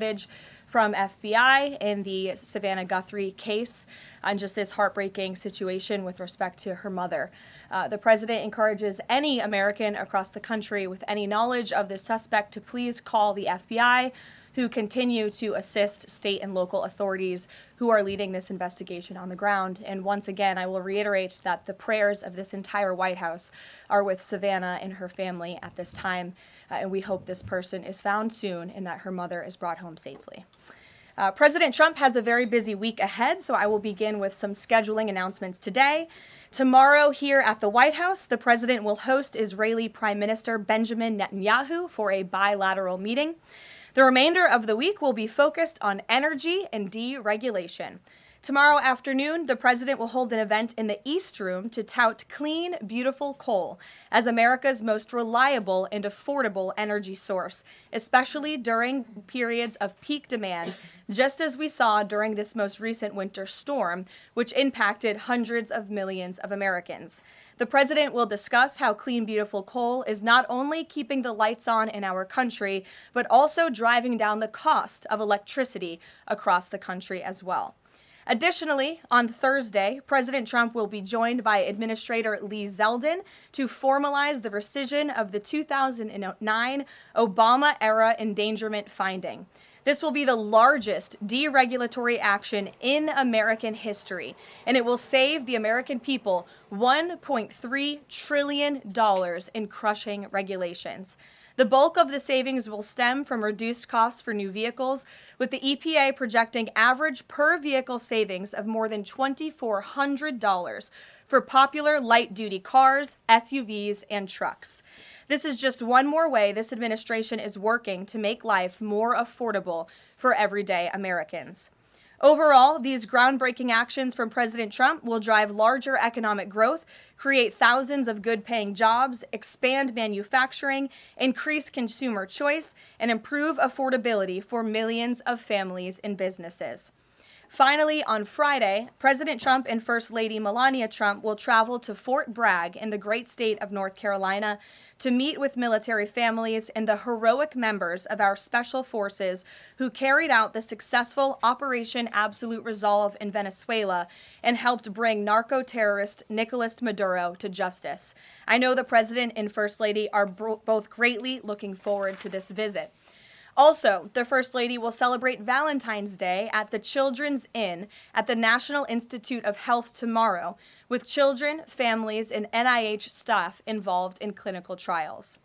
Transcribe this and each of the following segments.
footage from FBI in the Savannah Guthrie case on just this heartbreaking situation with respect to her mother. The president encourages any American across the country with any knowledge of this suspect to please call the FBI, who continue to assist state and local authorities who are leading this investigation on the ground. And once again, I will reiterate that the prayers of this entire White House are with Savannah and her family at this time, and we hope this person is found soon and that her mother is brought home safely. President Trump has a very busy week ahead, so I will begin with some scheduling announcements today. Tomorrow here at the White House, the president will host Israeli Prime Minister Benjamin Netanyahu for a bilateral meeting. The remainder of the week will be focused on energy and deregulation. Tomorrow afternoon, the president will hold an event in the East Room to tout clean, beautiful coal as America's most reliable and affordable energy source, especially during periods of peak demand, just as we saw during this most recent winter storm, which impacted hundreds of millions of Americans. The president will discuss how clean, beautiful coal is not only keeping the lights on in our country, but also driving down the cost of electricity across the country as well. Additionally, on Thursday, President Trump will be joined by Administrator Lee Zeldin to formalize the rescission of the 2009 Obama-era endangerment finding. This will be the largest deregulatory action in American history, and it will save the American people $1.3 trillion in crushing regulations. The bulk of the savings will stem from reduced costs for new vehicles, with the EPA projecting average per vehicle savings of more than $2,400 for popular light-duty cars, SUVs, and trucks. This is just one more way this administration is working to make life more affordable for everyday Americans. Overall, these groundbreaking actions from President Trump will drive larger economic growth, create thousands of good-paying jobs, expand manufacturing, increase consumer choice, and improve affordability for millions of families and businesses. Finally, on Friday, President Trump and First Lady Melania Trump will travel to Fort Bragg in the great state of North Carolina to meet with military families and the heroic members of our special forces who carried out the successful Operation Absolute Resolve in Venezuela and helped bring narco-terrorist Nicolas Maduro to justice. I know the President and First Lady are both greatly looking forward to this visit. Also, the First Lady will celebrate Valentine's Day at the Children's Inn at the National Institute of Health tomorrow, with children, families, and NIH staff involved in clinical trials.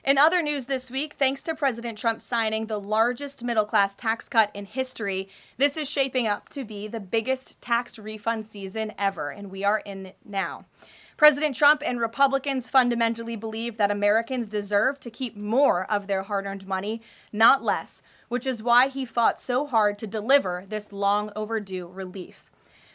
In other news this week, thanks to President Trump signing the largest middle-class tax cut in history, this is shaping up to be the biggest tax refund season ever, and we are in it now. President Trump and Republicans fundamentally believe that Americans deserve to keep more of their hard-earned money, not less, which is why he fought so hard to deliver this long overdue relief.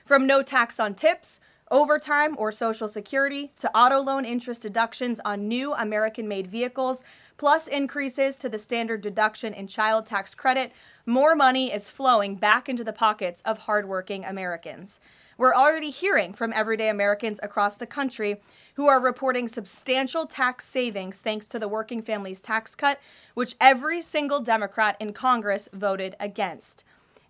From no tax on tips, overtime, or Social Security, to auto loan interest deductions on new American-made vehicles, plus increases to the standard deduction and child tax credit, more money is flowing back into the pockets of hardworking Americans. We're already hearing from everyday Americans across the country who are reporting substantial tax savings thanks to the Working Families Tax Cut, which every single Democrat in Congress voted against.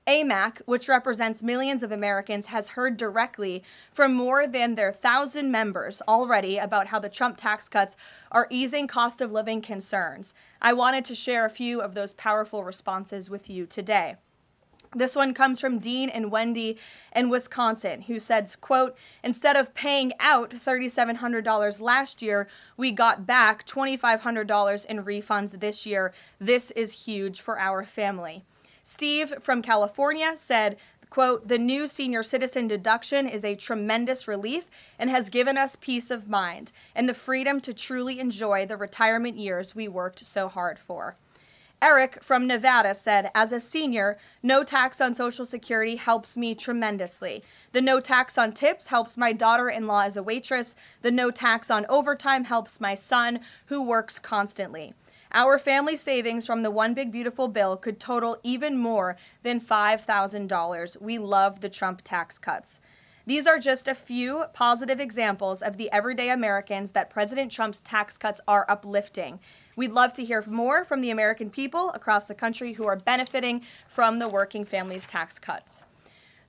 AMAC, which represents millions of Americans, has heard directly from more than their 1,000 members already about how the Trump tax cuts are easing cost of living concerns. I wanted to share a few of those powerful responses with you today. This one comes from Dean and Wendy in Wisconsin, who said, quote, "Instead of paying out $3,700 last year, we got back $2,500 in refunds this year. This is huge for our family." Steve from California said, quote, "The new senior citizen deduction is a tremendous relief and has given us peace of mind and the freedom to truly enjoy the retirement years we worked so hard for." Eric from Nevada said, "As a senior, no tax on Social Security helps me tremendously. The no tax on tips helps my daughter-in-law as a waitress. The no tax on overtime helps my son, who works constantly. Our family savings from the One Big Beautiful Bill could total even more than $5,000. We love the Trump tax cuts." These are just a few positive examples of the everyday Americans that President Trump's tax cuts are uplifting. We'd love to hear more from the American people across the country who are benefiting from the working families tax cuts.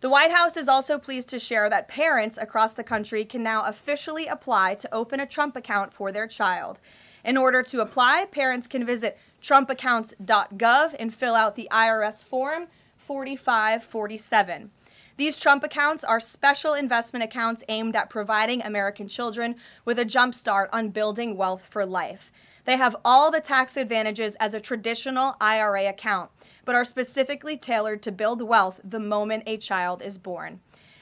The White House is also pleased to share that parents across the country can now officially apply to open a Trump account for their child. In order to apply, parents can visit trumpaccounts.gov and fill out the IRS form 4547. These Trump accounts are special investment accounts aimed at providing American children with a jump start on building wealth for life. They have all the tax advantages as a traditional IRA account, but are specifically tailored to build wealth the moment a child is born.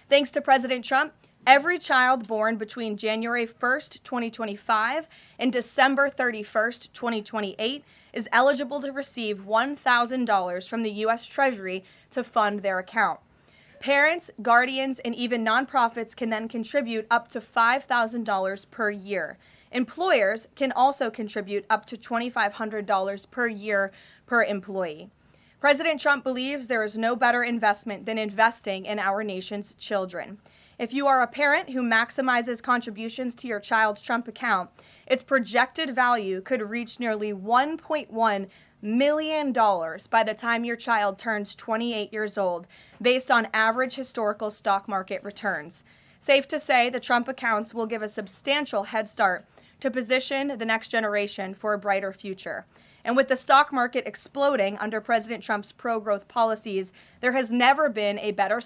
Thanks to President Trump, every child born between January 1st, 2025 and December 31st, 2028 is eligible to receive $1,000 from the U.S. Treasury to fund their account. Parents, guardians, and even nonprofits can then contribute up to $5,000 per year. Employers can also contribute up to $2,500 per year per employee. President Trump believes there is no better investment than investing in our nation's children. If you are a parent who maximizes contributions to your child's Trump account, its projected value could reach nearly $1.1 million by the time your child turns 28 years old, based on average historical stock market returns. Safe to say, the Trump accounts will give a substantial head start to position the next generation for a brighter future. And with the stock market exploding under President Trump's pro-growth policies, there has never been a better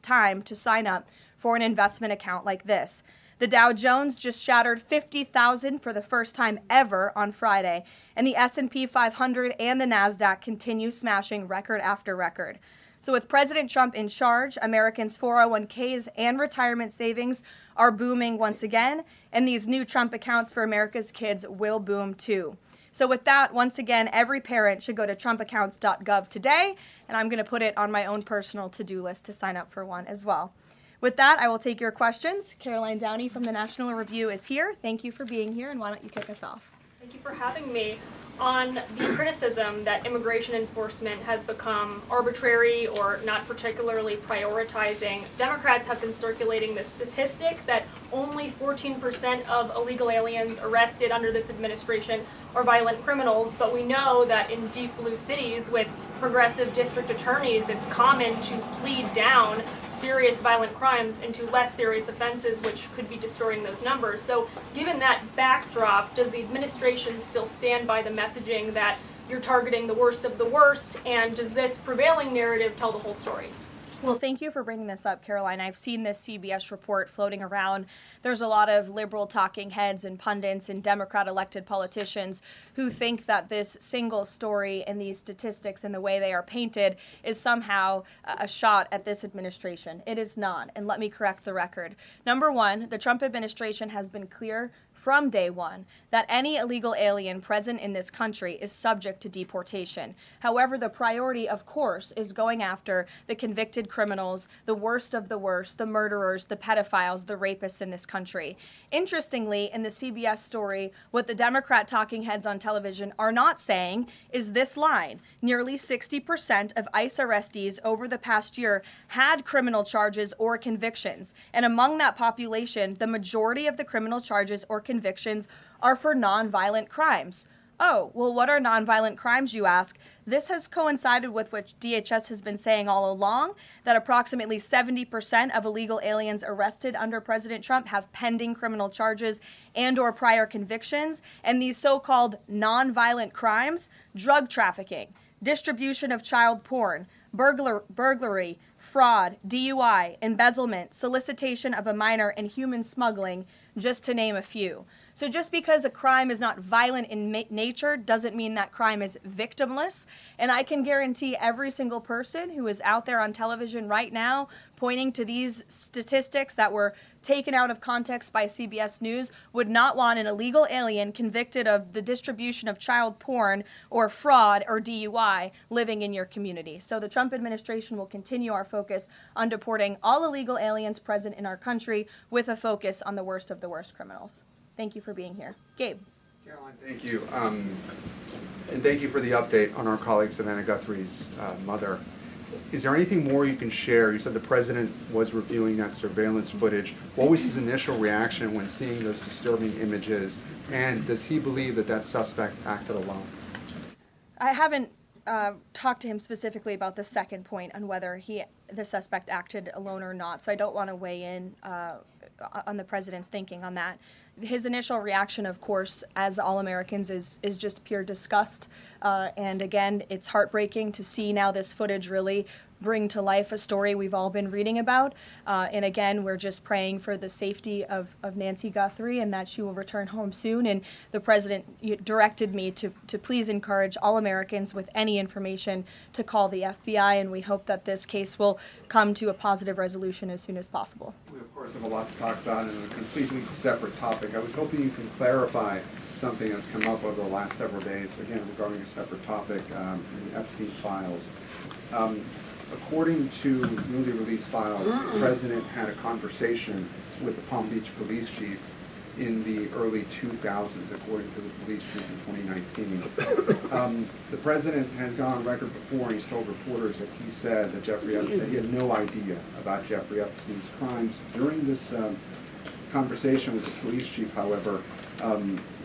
time to sign up for an investment account like this. The Dow Jones just shattered 50,000 for the first time ever on Friday, and the S&P 500 and the NASDAQ continue smashing record after record. So with President Trump in charge, Americans' 401ks and retirement savings are booming once again, and these new Trump accounts for America's kids will boom too. So with that, once again, every parent should go to trumpaccounts.gov today, and I'm going to put it on my own personal to-do list to sign up for one as well. With that, I will take your questions. Caroline Downey from the National Review is here. Thank you for being here, and why don't you kick us off? Thank you for having me. On the criticism that immigration enforcement has become arbitrary or not particularly prioritizing, Democrats have been circulating the statistic that only 14% of illegal aliens arrested under this administration are violent criminals, but we know that in deep blue cities with progressive district attorneys, it's common to plead down serious violent crimes into less serious offenses, which could be destroying those numbers. So given that backdrop, does the administration still stand by the messaging that you're targeting the worst of the worst, and does this prevailing narrative tell the whole story? Well, thank you for bringing this up, Caroline. I've seen this CBS report floating around. There's a lot of liberal talking heads and pundits and Democrat elected politicians who think that this single story and these statistics and the way they are painted is somehow a shot at this administration. It is not. And let me correct the record. Number one, the Trump administration has been clear from day one that any illegal alien present in this country is subject to deportation. However, the priority, of course, is going after the convicted criminals, the worst of the worst, the murderers, the pedophiles, the rapists in this country. Interestingly, in the CBS story, what the Democrat talking heads on television are not saying is this line. Nearly 60% of ICE arrestees over the past year had criminal charges or convictions. And among that population, the majority of the criminal charges or convictions are for nonviolent crimes. Oh, well, what are nonviolent crimes, you ask? This has coincided with what DHS has been saying all along, that approximately 70% of illegal aliens arrested under President Trump have pending criminal charges and or prior convictions. And these so-called nonviolent crimes, drug trafficking, distribution of child porn, burglary, fraud, DUI, embezzlement, solicitation of a minor, and human smuggling, just to name a few. So just because a crime is not violent in nature doesn't mean that crime is victimless. And I can guarantee every single person who is out there on television right now pointing to these statistics that were taken out of context by CBS News would not want an illegal alien convicted of the distribution of child porn or fraud or DUI living in your community. So the Trump administration will continue our focus on deporting all illegal aliens present in our country with a focus on the worst of the worst criminals. Thank you for being here. Gabe. Caroline, thank you. And thank you for the update on our colleague Savannah Guthrie's mother. Is there anything more you can share? You said the president was reviewing that surveillance footage. What was his initial reaction when seeing those disturbing images? And does he believe that that suspect acted alone? I haven't talked to him specifically about the second point on whether the suspect acted alone or not, so I don't want to weigh in on the president's thinking on that. His initial reaction, of course, as all Americans, is just pure disgust. And again, it's heartbreaking to see now this footage really bring to life a story we've all been reading about. And again, we're just praying for the safety of Nancy Guthrie and that she will return home soon. And the president directed me to please encourage all Americans with any information to call the FBI, and we hope that this case will come to a positive resolution as soon as possible. We, of course, have a lot to talk about in a completely separate topic. I was hoping you can clarify something that's come up over the last several days, again, regarding a separate topic in the Epstein files. According to newly released files, the president had a conversation with the Palm Beach police chief in the early 2000s, according to the police chief in 2019. The president has gone on record before, and he's told reporters that he said that that he had no idea about Jeffrey Epstein's crimes. During this conversation with the police chief, however,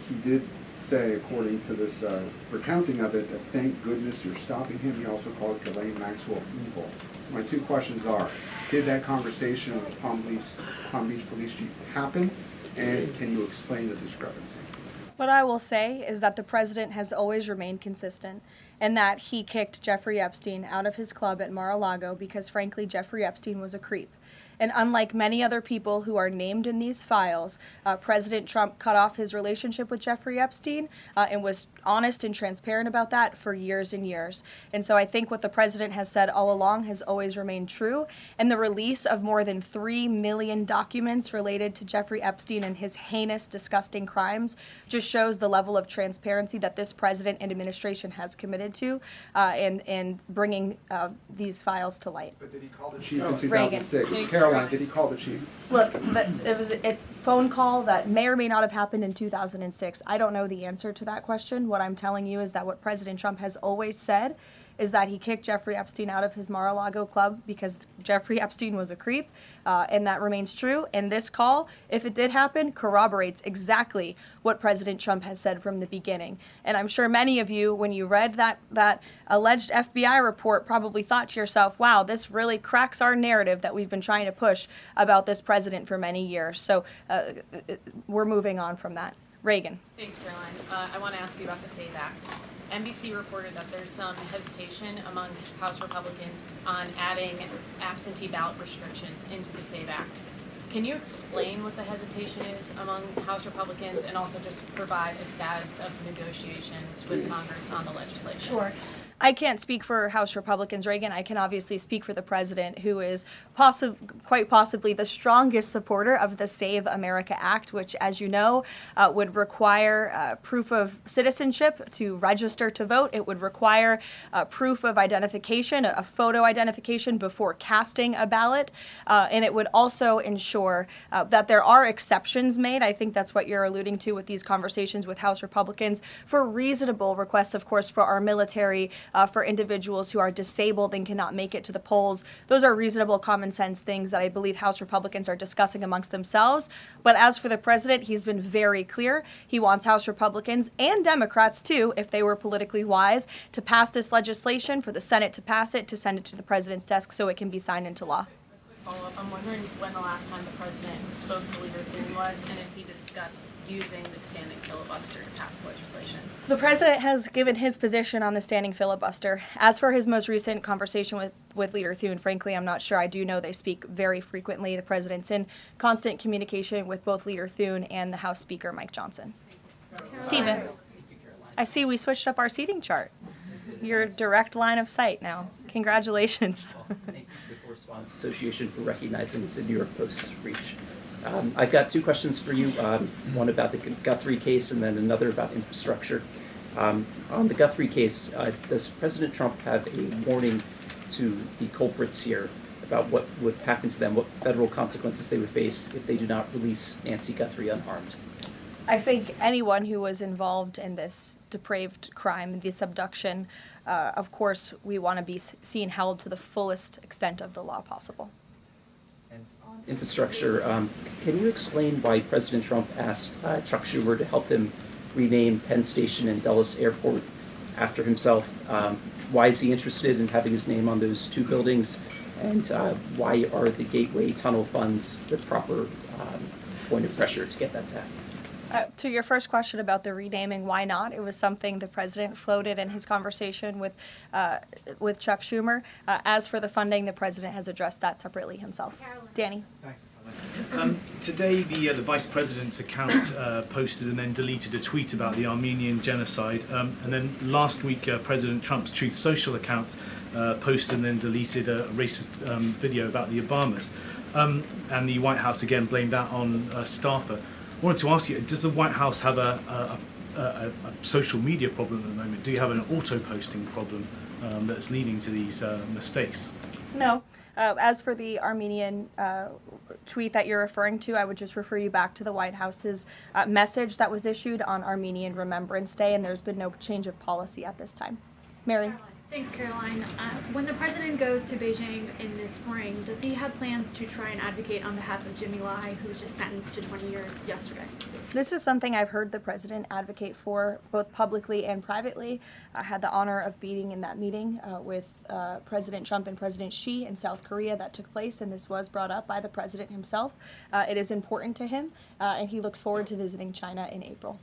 he did say, according to this recounting of it, that thank goodness you're stopping him. He also called Ghislaine Maxwell evil. So my two questions are, did that conversation with the Palm Beach police chief happen? And can you explain the discrepancy? What I will say is that the president has always remained consistent, and that he kicked Jeffrey Epstein out of his club at Mar-a-Lago because, frankly, Jeffrey Epstein was a creep. And unlike many other people who are named in these files, President Trump cut off his relationship with Jeffrey Epstein and was honest and transparent about that for years and years. And so I think what the president has said all along has always remained true. And the release of more than 3 million documents related to Jeffrey Epstein and his heinous, disgusting crimes just shows the level of transparency that this president and administration has committed to in bringing these files to light. But did he call the chief in 2006? Caroline, did he call the chief? Look, it was a phone call that may or may not have happened in 2006. I don't know the answer to that question. What I'm telling you is that what President Trump has always said is that he kicked Jeffrey Epstein out of his Mar-a-Lago club because Jeffrey Epstein was a creep, and that remains true. And this call, if it did happen, corroborates exactly what President Trump has said from the beginning. And I'm sure many of you, when you read that alleged FBI report, probably thought to yourself, wow, this really cracks our narrative that we've been trying to push about this president for many years. So we're moving on from that. Reagan. Thanks, Caroline. I want to ask you about the SAVE Act. NBC reported that there's some hesitation among House Republicans on adding absentee ballot restrictions into the SAVE Act. Can you explain what the hesitation is among House Republicans and also just provide a status of negotiations with Congress on the legislation? Sure. I can't speak for House Republicans, Reagan. I can obviously speak for the president, who is quite possibly the strongest supporter of the Save America Act, which, as you know, would require proof of citizenship to register to vote. It would require proof of identification, a photo identification before casting a ballot. And it would also ensure that there are exceptions made. I think that's what you're alluding to with these conversations with House Republicans for reasonable requests, of course, for our military, for individuals who are disabled and cannot make it to the polls. Those are reasonable, common sense things that I believe House Republicans are discussing amongst themselves. But as for the president, he's been very clear. He wants House Republicans and Democrats, too, if they were politically wise, to pass this legislation, for the Senate to pass it, to send it to the president's desk so it can be signed into law. Follow-up. I'm wondering when the last time the president spoke to Leader Thune was, and if he discussed using the standing filibuster to pass legislation. The president has given his position on the standing filibuster. As for his most recent conversation with Leader Thune, frankly, I'm not sure. I do know they speak very frequently. The president's in constant communication with both Leader Thune and the House Speaker, Mike Johnson. Stephen, I see we switched up our seating chart. Your direct line of sight now. Congratulations. Thank you to the Correspondents Association for recognizing the New York Post's reach. I've got two questions for you, one about the Guthrie case and then another about infrastructure. On the Guthrie case, does President Trump have a warning to the culprits here about what would happen to them, what federal consequences they would face if they do not release Nancy Guthrie unharmed? I think anyone who was involved in this depraved crime, this abduction, of course, we want to be seen held to the fullest extent of the law possible. And on infrastructure, can you explain why President Trump asked Chuck Schumer to help him rename Penn Station and Dulles Airport after himself? Why is he interested in having his name on those two buildings? And why are the Gateway Tunnel funds the proper point of pressure to get that to happen? To your first question about the renaming, why not? It was something the president floated in his conversation with Chuck Schumer. As for the funding, the president has addressed that separately himself. Danny. Thanks. Today, the vice president's account posted and then deleted a tweet about the Armenian genocide. And then last week, President Trump's Truth Social account posted and then deleted a racist video about the Obamas. And the White House again blamed that on a staffer. I wanted to ask you, does the White House have a social media problem at the moment? Do you have an auto-posting problem that's leading to these mistakes? No. As for the Armenian tweet that you're referring to, I would just refer you back to the White House's message that was issued on Armenian Remembrance Day, and there's been no change of policy at this time. Mary? Thanks, Caroline. When the president goes to Beijing in the spring, does he have plans to try and advocate on behalf of Jimmy Lai, who was just sentenced to 20 years yesterday? This is something I've heard the president advocate for, both publicly and privately. I had the honor of being in that meeting with President Trump and President Xi in South Korea that took place, and this was brought up by the president himself. It is important to him, and he looks forward to visiting China in April.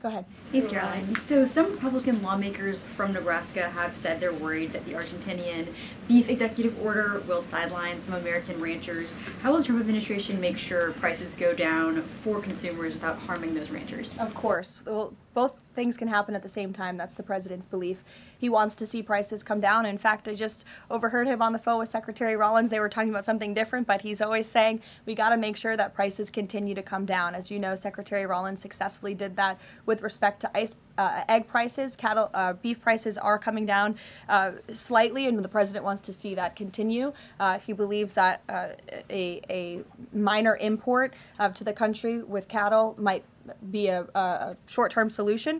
Go ahead. Thanks, Caroline. So some Republican lawmakers from Nebraska have said they're worried that the Argentinian beef executive order will sideline some American ranchers. How will the Trump administration make sure prices go down for consumers without harming those ranchers? Of course. Well, both things can happen at the same time. That's the president's belief. He wants to see prices come down. In fact, I just overheard him on the phone with Secretary Rollins. They were talking about something different, but he's always saying we got to make sure that prices continue to come down. As you know, Secretary Rollins successfully did that with respect to egg prices. Beef prices are coming down slightly, and the president wants to see that continue. He believes that a minor import to the country with cattle might be a short-term solution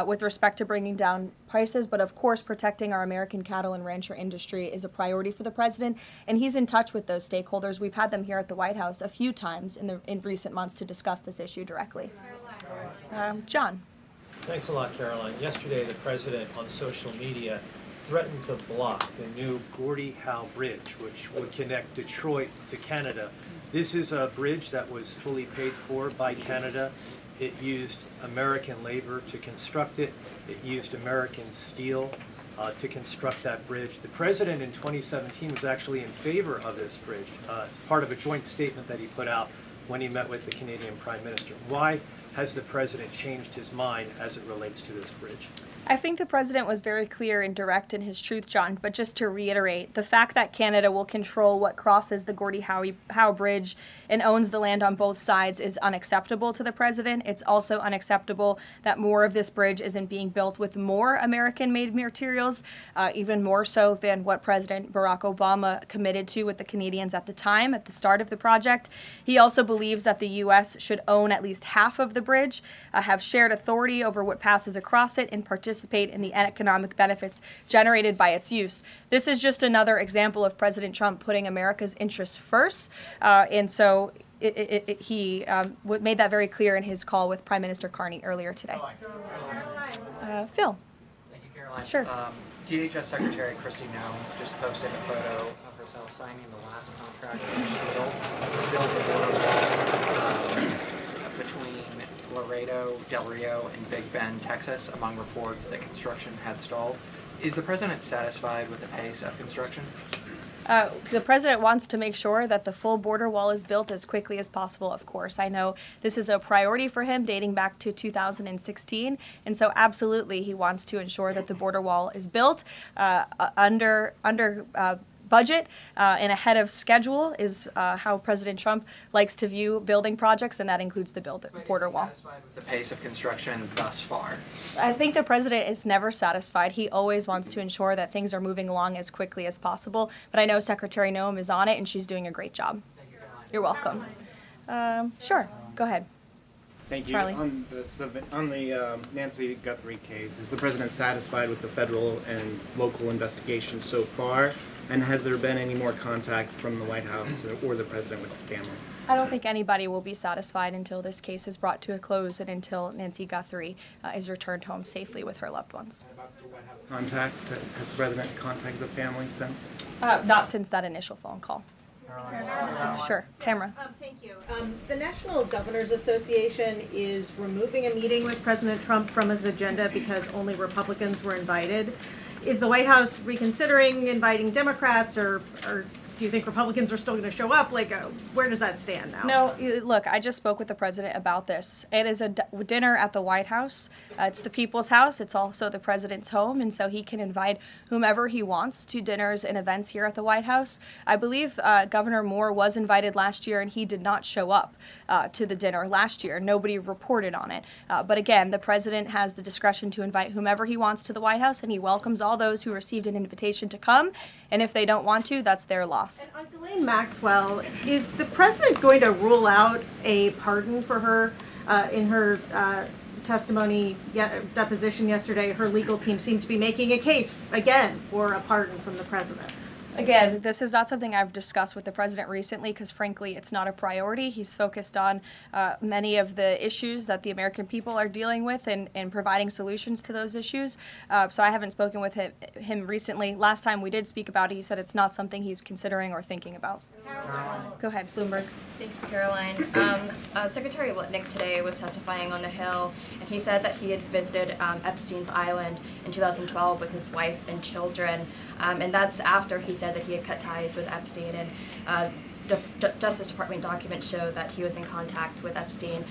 with respect to bringing down prices, but of course protecting our American cattle and rancher industry is a priority for the president, and he's in touch with those stakeholders. We've had them here at the White House a few times in recent months to discuss this issue directly. John. Thanks a lot, Caroline. Yesterday, the president on social media threatened to block the new Gordie Howe Bridge, which would connect Detroit to Canada. This is a bridge that was fully paid for by Canada. It used American labor to construct it. It used American steel to construct that bridge. The president in 2017 was actually in favor of this bridge, part of a joint statement that he put out when he met with the Canadian Prime Minister. Why has the president changed his mind as it relates to this bridge? I think the president was very clear and direct in his truth, John, but just to reiterate, the fact that Canada will control what crosses the Gordie Howe Bridge and owns the land on both sides is unacceptable to the president. It's also unacceptable that more of this bridge isn't being built with more American-made materials, even more so than what President Barack Obama committed to with the Canadians at the time, at the start of the project. He also believes that the U.S. should own at least half of the bridge, have shared authority over what passes across it, and participate in the economic benefits generated by its use. This is just another example of President Trump putting America's interests first, and so he made that very clear in his call with Prime Minister Carney earlier today. Phil. Thank you, Caroline. Sure. DHS Secretary Kristi Noem just posted a photo of herself signing the last contract to build a border wall between Laredo, Del Rio, and Big Bend, Texas, among reports that construction had stalled. Is the president satisfied with the pace of construction? The president wants to make sure that the full border wall is built as quickly as possible, of course. I know this is a priority for him dating back to 2016, and so absolutely he wants to ensure that the border wall is built under budget and ahead of schedule is how President Trump likes to view building projects, and that includes the border wall. Satisfied with the pace of construction thus far? I think the president is never satisfied. He always wants to ensure that things are moving along as quickly as possible, but I know Secretary Noem is on it, and she's doing a great job. Thank you, Caroline. You're welcome. Sure, go ahead. Thank you. Charlie. On the Nancy Guthrie case, is the president satisfied with the federal and local investigation so far? And has there been any more contact from the White House or the president with the family? I don't think anybody will be satisfied until this case is brought to a close and until Nancy Guthrie is returned home safely with her loved ones. And about the White House contacts, has the president contacted the family since? Not since that initial phone call. Sure. Tamara. Thank you. The National Governors Association is removing a meeting with President Trump from his agenda because only Republicans were invited. Is the White House reconsidering inviting Democrats, or do you think Republicans are still going to show up? Where does that stand now? No, look, I just spoke with the president about this. It is a dinner at the White House. It's the people's house. It's also the president's home, and so he can invite whomever he wants to dinners and events here at the White House. I believe Governor Moore was invited last year, and he did not show up to the dinner last year. Nobody reported on it. But again, the president has the discretion to invite whomever he wants to the White House, and he welcomes all those who received an invitation to come. And if they don't want to, that's their loss. And on Ghislaine Maxwell, is the president going to rule out a pardon for her? In her testimony, deposition yesterday, her legal team seemed to be making a case, again, for a pardon from the president. Again, this is not something I've discussed with the president recently because, frankly, it's not a priority. He's focused on many of the issues that the American people are dealing with and providing solutions to those issues. So I haven't spoken with him recently. Last time we did speak about it, he said it's not something he's considering or thinking about. Go ahead, Bloomberg. Thanks, Caroline. Secretary Lutnick today was testifying on the Hill, and he said that he had visited Epstein's Island in 2012 with his wife and children, and that's after he said that he had cut ties with Epstein. And Justice Department documents show that he was in contact with Epstein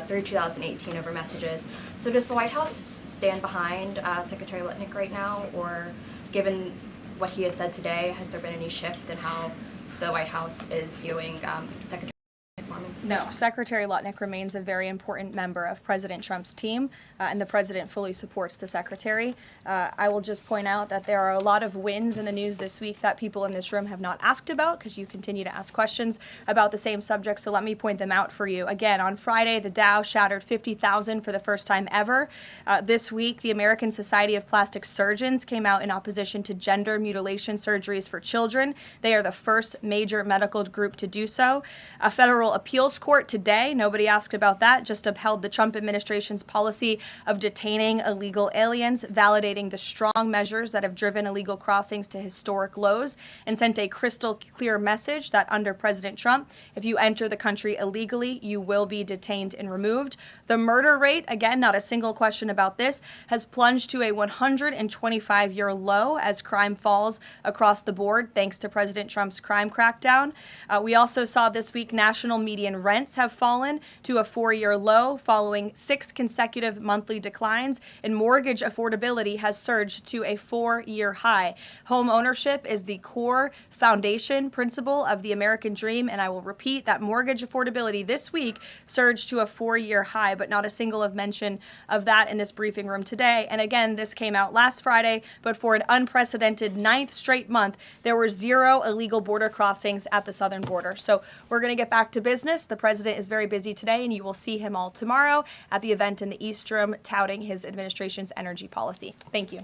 through 2018 over messages. So does the White House stand behind Secretary Lutnick right now, or given what he has said today, has there been any shift in how the White House is viewing Secretary performance? No, Secretary Lutnick remains a very important member of President Trump's team, and the president fully supports the secretary. I will just point out that there are a lot of wins in the news this week that people in this room have not asked about because you continue to ask questions about the same subject, so let me point them out for you. Again, on Friday, the Dow shattered 50,000 for the first time ever. This week, the American Society of Plastic Surgeons came out in opposition to gender mutilation surgeries for children. They are the first major medical group to do so. A federal appeals court today, nobody asked about that, just upheld the Trump administration's policy of detaining illegal aliens, validating the strong measures that have driven illegal crossings to historic lows, and sent a crystal clear message that under President Trump, if you enter the country illegally, you will be detained and removed. The murder rate, again, not a single question about this, has plunged to a 125-year low as crime falls across the board thanks to President Trump's crime crackdown. We also saw this week national median rents have fallen to a 4-year low following 6 consecutive monthly declines, and mortgage affordability has surged to a 4-year high. Home ownership is the core foundation principle of the American dream, and I will repeat that mortgage affordability this week surged to a 4-year high, but not a single of mention of that in this briefing room today. And again, this came out last Friday, but for an unprecedented 9th straight month, there were 0 illegal border crossings at the southern border. So we're going to get back to business. The president is very busy today, and you will see him all tomorrow at the event in the East Room touting his administration's energy policy. Thank you.